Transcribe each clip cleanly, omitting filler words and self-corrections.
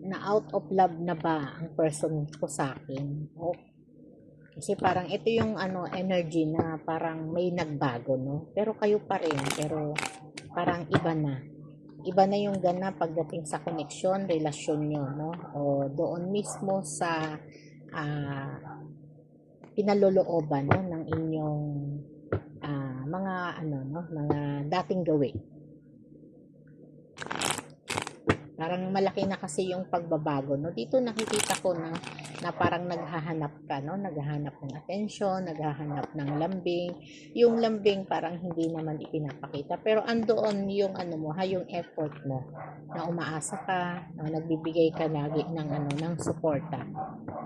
na out of love na ba ang person ko sa akin? O, kasi parang ito yung energy na parang may nagbago, no? Pero kayo pa rin, pero parang iba na. Iba na yung gana pagdating sa koneksyon, relasyon nyo, no? O doon mismo sa ah, pinalolooban, no, ng inyong mga no, mga dating gawin. Parang malaki na kasi yung pagbabago, no? Dito nakikita ko na parang naghahanap ka, no? Naghahanap ng atensyon, naghahanap ng lambing. Yung lambing parang hindi naman ipinapakita. Pero andoon yung mo, yung effort mo na umaasa ka, no? Nagbibigay ka lagi ng suporta.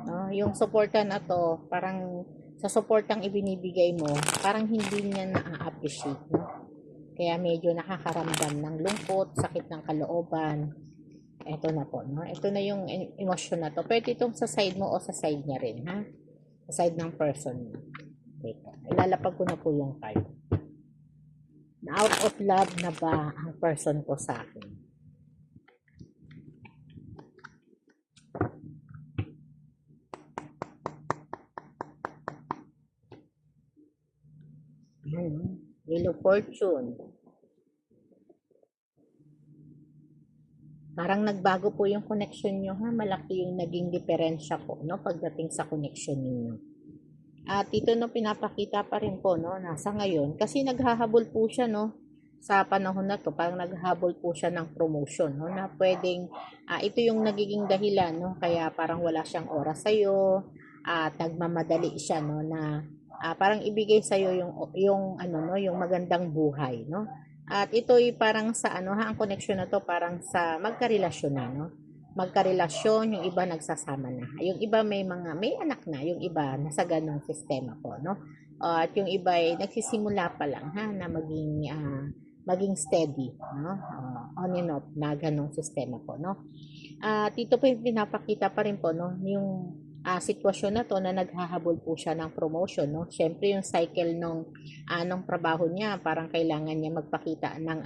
No? Yung suporta na to, parang sa suportang ibinibigay mo, parang hindi niya na-appreciate, no? Kaya medyo nakakaramdam ng lungkot, sakit ng kalooban. Eto na po, no? Ito na yung emosyon na to. Pwede itong sa side mo o sa side niya rin, ha? Sa side ng person mo. Teka, ilalapag ko na po yung card. Na out of love na ba ang person ko sa akin? Wheel of Fortune. Parang nagbago po yung connection nyo, ha? Malaki yung naging diferensya po, no? Pagdating sa connection niyo. At ito no, pinapakita pa rin po, no? Nasa ngayon. Kasi naghahabol po siya, no? Sa panahon na to, parang naghahabol po siya ng promotion, no? Na pwedeng, ito yung nagiging dahilan, no? Kaya parang wala siyang oras sa'yo, at nagmamadali siya, no? Na parang ibigay sa'yo yung magandang buhay, no? At ito'y parang sa ang connection na to parang sa magkarelasyon na, no? Magkarelasyon, yung iba nagsasama na. Yung iba may anak na, yung iba nasa ganong sistema po, no? At yung iba ay nagsisimula pa lang, ha, na maging steady, no? On and off na ganong sistema po, no? Dito po yung pinapakita pa rin po, no? Yung sitwasyon na to na naghahabol po siya ng promotion, no? Syempre yung cycle nung trabaho niya, parang kailangan niya magpakita ng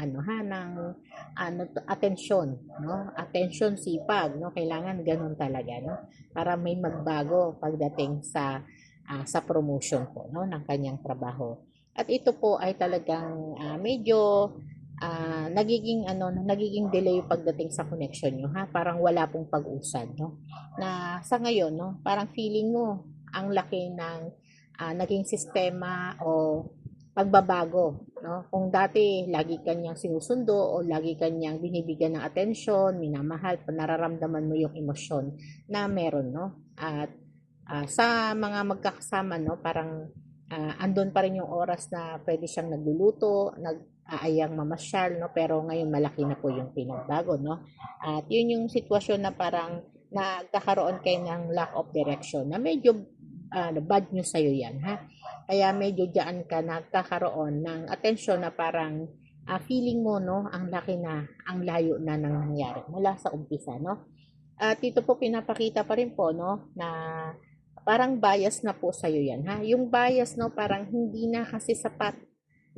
atensyon, no? Atensyon, sipag, no? Kailangan ganun talaga, no? Para may magbago pagdating sa promotion po, no, ng kanyang trabaho. At ito po ay talagang medyo nagiging delay pagdating sa connection nyo, ha? Parang wala pong pag-usad, no? Na sa ngayon, no, parang feeling mo ang laki ng naging sistema o pagbabago, no? Kung dati lagi kanyang sinusundo o lagi kanyang binibigyan ng atensyon, minamahal, nararamdaman mo yung emosyon na meron, no? At sa mga magkakasama, no, parang andun pa rin yung oras na pwede siyang nagluluto, nag-aayang mamasyal, no, pero ngayon malaki na po yung pinagbago, no. At yun yung sitwasyon na parang nagkakaroon kayo ng lack of direction na medyo bad news sa'yo yan, ha. Kaya medyo diyan ka nagkakaroon ng atensyon na parang feeling mo, no, ang laki na, ang layo na nang nangyari mula sa umpisa, no. At dito po pinapakita pa rin po, no, na parang bias na po sa'yo yan, ha? Yung bias, no, parang hindi na kasi sapat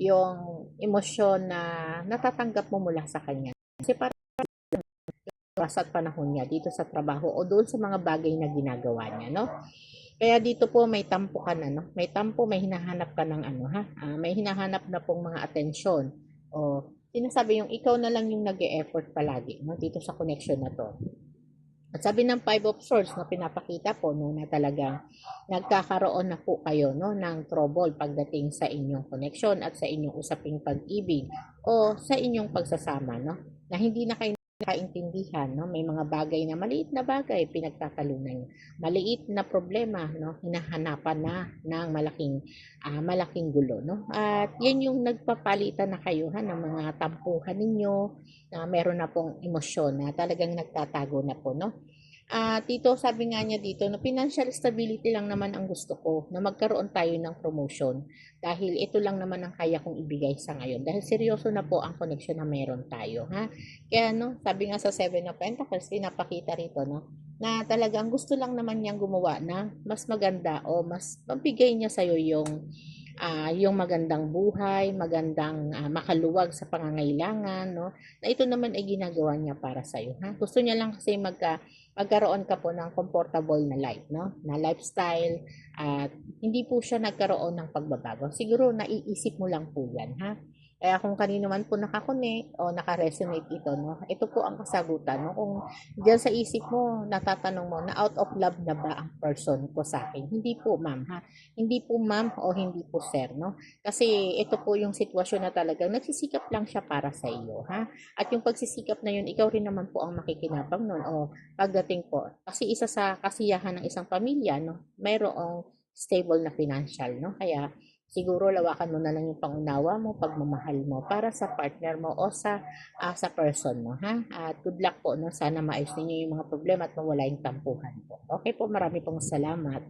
yung emosyon na natatanggap mo mula sa kanya. Kasi parang oras at panahon niya dito sa trabaho o doon sa mga bagay na ginagawa niya, no? Kaya dito po may tampo ka na, no? May tampo, may hinahanap ka ng may hinahanap na pong mga atensyon. O sinasabi yung ikaw na lang yung nag-e-effort palagi, no? Dito sa connection na to. At sabi ng Five of Swords na pinapakita po, no, na talagang nagkakaroon na po kayo, no, ng trouble pagdating sa inyong connection at sa inyong usaping pag-ibig o sa inyong pagsasama, no, na hindi na kayo nakaintindihan, no, may mga bagay na maliit na bagay pinagtatalunan, maliit na problema, no, hinahanapan na ng malaking gulo, no, at yan yung nagpapalitan na kayo, ha, ng mga tampuhan ninyo na meron na pong emosyon na talagang nagtatago na po, no. Tito, sabi nga niya dito, no, financial stability lang naman ang gusto ko, na magkaroon tayo ng promotion. Dahil ito lang naman ang kaya kong ibigay sa ngayon. Dahil seryoso na po ang connection na meron tayo, ha? Kaya, no, sabi nga sa Seven of Pentacles, pinapakita rito, no, na talagang gusto lang naman niyang gumawa na mas maganda o mas mabigay niya sa'yo yung magandang buhay, magandang makaluwag sa pangangailangan, no? Na ito naman ay ginagawa niya para sa iyo, ha? Gusto niya lang kasi magkaroon ka po ng comfortable na life, no? Na lifestyle at hindi po siya nagkaroon ng pagbabago. Siguro naiisip mo lang po 'yan, ha? Kaya kung kanino man po nakakonek o naka-resonate ito, no? Ito po ang kasagutan, no? Kung diyan sa isip mo, natatanong mo na out of love na ba ang person ko sa akin? Hindi po, ma'am, ha? Hindi po, ma'am, o hindi po, sir, no? Kasi ito po yung sitwasyon na talagang nagsisikap lang siya para sa iyo, ha? At yung pagsisikap na yun, ikaw rin naman po ang makikinabang nun o pagdating po. Kasi isa sa kasiyahan ng isang pamilya, no? Mayroong stable na financial, no? Kaya siguro lawakan mo na lang yung pangunawa mo, pagmamahal mo para sa partner mo o sa person mo, ha? At good luck po, no? Sana maayos ninyo yung mga problema at mawala yung tampuhan po. Okay po, marami pong salamat.